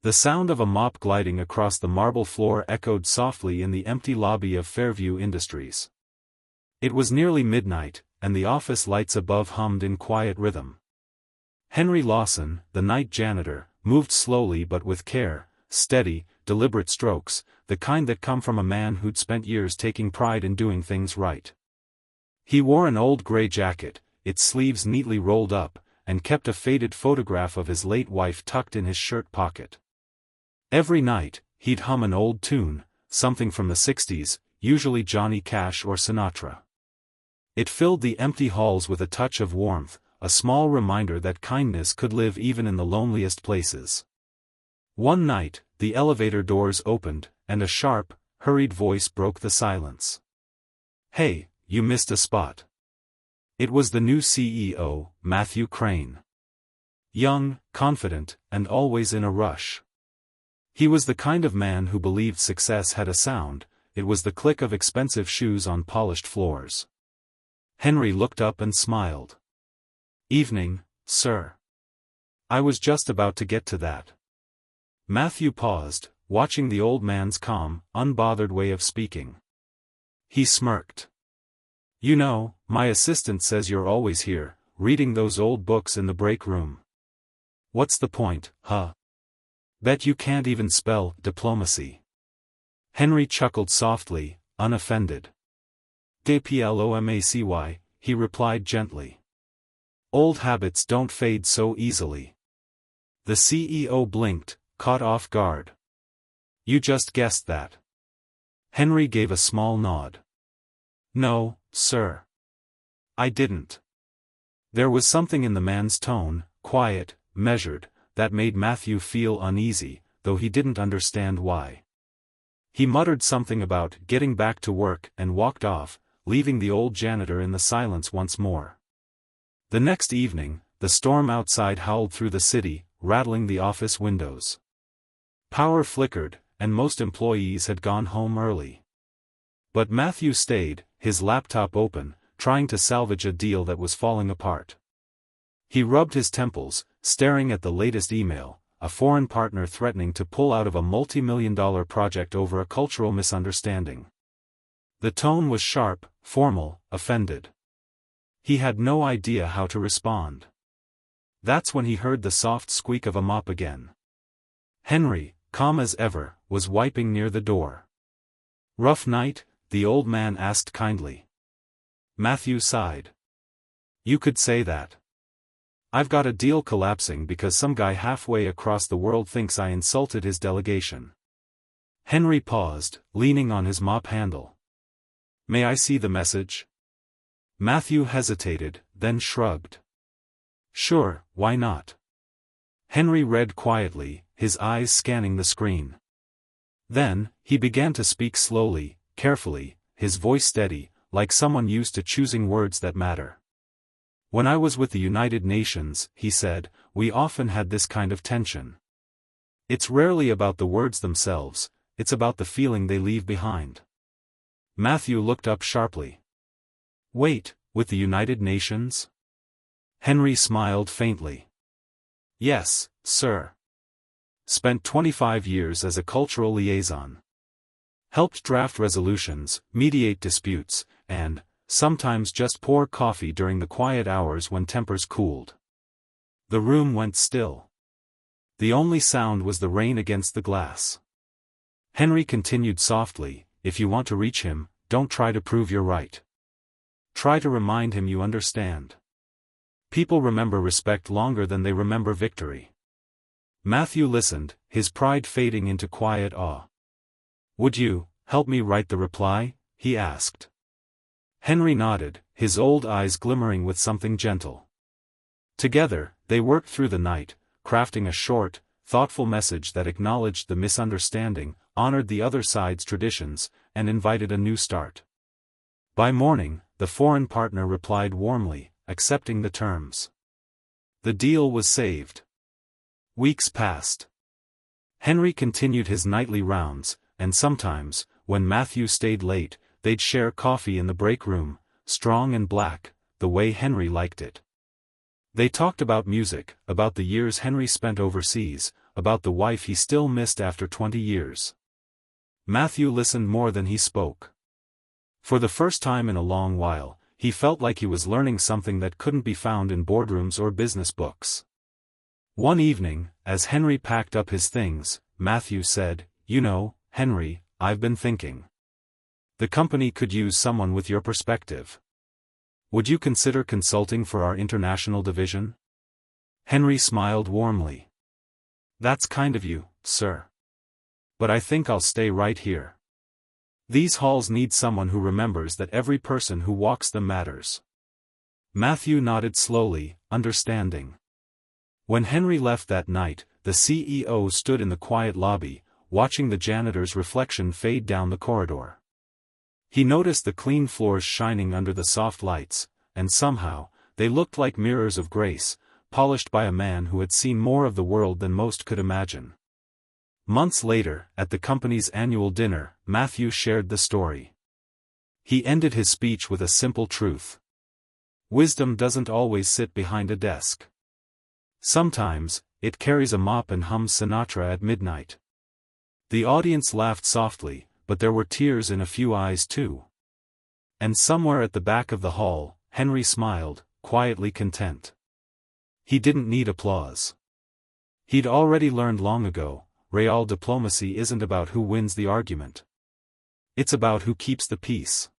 The sound of a mop gliding across the marble floor echoed softly in the empty lobby of Fairview Industries. It was nearly midnight, and the office lights above hummed in quiet rhythm. Henry Lawson, the night janitor, moved slowly but with care, steady, deliberate strokes, the kind that come from a man who'd spent years taking pride in doing things right. He wore an old gray jacket, its sleeves neatly rolled up, and kept a faded photograph of his late wife tucked in his shirt pocket. Every night, he'd hum an old tune, something from the 60s, usually Johnny Cash or Sinatra. It filled the empty halls with a touch of warmth, a small reminder that kindness could live even in the loneliest places. One night, the elevator doors opened, and a sharp, hurried voice broke the silence. "Hey, you missed a spot." It was the new CEO, Matthew Crane. Young, confident, and always in a rush. He was the kind of man who believed success had a sound. It was the click of expensive shoes on polished floors. Henry looked up and smiled. "Evening, sir. I was just about to get to that." Matthew paused, watching the old man's calm, unbothered way of speaking. He smirked. "You know, my assistant says you're always here, reading those old books in the break room. What's the point, huh? Bet you can't even spell diplomacy." Henry chuckled softly, unoffended. "Diplomacy," he replied gently. "Old habits don't fade so easily." The CEO blinked, caught off guard. "You just guessed that." Henry gave a small nod. "No, sir. I didn't." There was something in the man's tone, quiet, measured, that made Matthew feel uneasy, though he didn't understand why. He muttered something about getting back to work and walked off, leaving the old janitor in the silence once more. The next evening, the storm outside howled through the city, rattling the office windows. Power flickered, and most employees had gone home early. But Matthew stayed, his laptop open, trying to salvage a deal that was falling apart. He rubbed his temples, staring at the latest email, a foreign partner threatening to pull out of a multi-million-dollar project over a cultural misunderstanding. The tone was sharp, formal, offended. He had no idea how to respond. That's when he heard the soft squeak of a mop again. Henry, calm as ever, was wiping near the door. "Rough night?" the old man asked kindly. Matthew sighed. "You could say that. I've got a deal collapsing because some guy halfway across the world thinks I insulted his delegation." Henry paused, leaning on his mop handle. "May I see the message?" Matthew hesitated, then shrugged. "Sure, why not?" Henry read quietly, his eyes scanning the screen. Then, he began to speak slowly, carefully, his voice steady, like someone used to choosing words that matter. "When I was with the United Nations," he said, "we often had this kind of tension. It's rarely about the words themselves, it's about the feeling they leave behind." Matthew looked up sharply. "Wait, with the United Nations?" Henry smiled faintly. "Yes, sir. Spent 25 years as a cultural liaison. Helped draft resolutions, mediate disputes, and, sometimes just pour coffee during the quiet hours when tempers cooled." The room went still. The only sound was the rain against the glass. Henry continued softly, "If you want to reach him, don't try to prove you're right. Try to remind him you understand. People remember respect longer than they remember victory." Matthew listened, his pride fading into quiet awe. "Would you help me write the reply?" he asked. Henry nodded, his old eyes glimmering with something gentle. Together, they worked through the night, crafting a short, thoughtful message that acknowledged the misunderstanding, honored the other side's traditions, and invited a new start. By morning, the foreign partner replied warmly, accepting the terms. The deal was saved. Weeks passed. Henry continued his nightly rounds, and sometimes, when Matthew stayed late, they'd share coffee in the break room, strong and black, the way Henry liked it. They talked about music, about the years Henry spent overseas, about the wife he still missed after 20 years. Matthew listened more than he spoke. For the first time in a long while, he felt like he was learning something that couldn't be found in boardrooms or business books. One evening, as Henry packed up his things, Matthew said, "You know, Henry, I've been thinking. The company could use someone with your perspective. Would you consider consulting for our international division?" Henry smiled warmly. "That's kind of you, sir. But I think I'll stay right here. These halls need someone who remembers that every person who walks them matters." Matthew nodded slowly, understanding. When Henry left that night, the CEO stood in the quiet lobby, watching the janitor's reflection fade down the corridor. He noticed the clean floors shining under the soft lights, and somehow, they looked like mirrors of grace, polished by a man who had seen more of the world than most could imagine. Months later, at the company's annual dinner, Matthew shared the story. He ended his speech with a simple truth. Wisdom doesn't always sit behind a desk. Sometimes, it carries a mop and hums Sinatra at midnight. The audience laughed softly, but there were tears in a few eyes too. And somewhere at the back of the hall, Henry smiled, quietly content. He didn't need applause. He'd already learned long ago, real diplomacy isn't about who wins the argument. It's about who keeps the peace.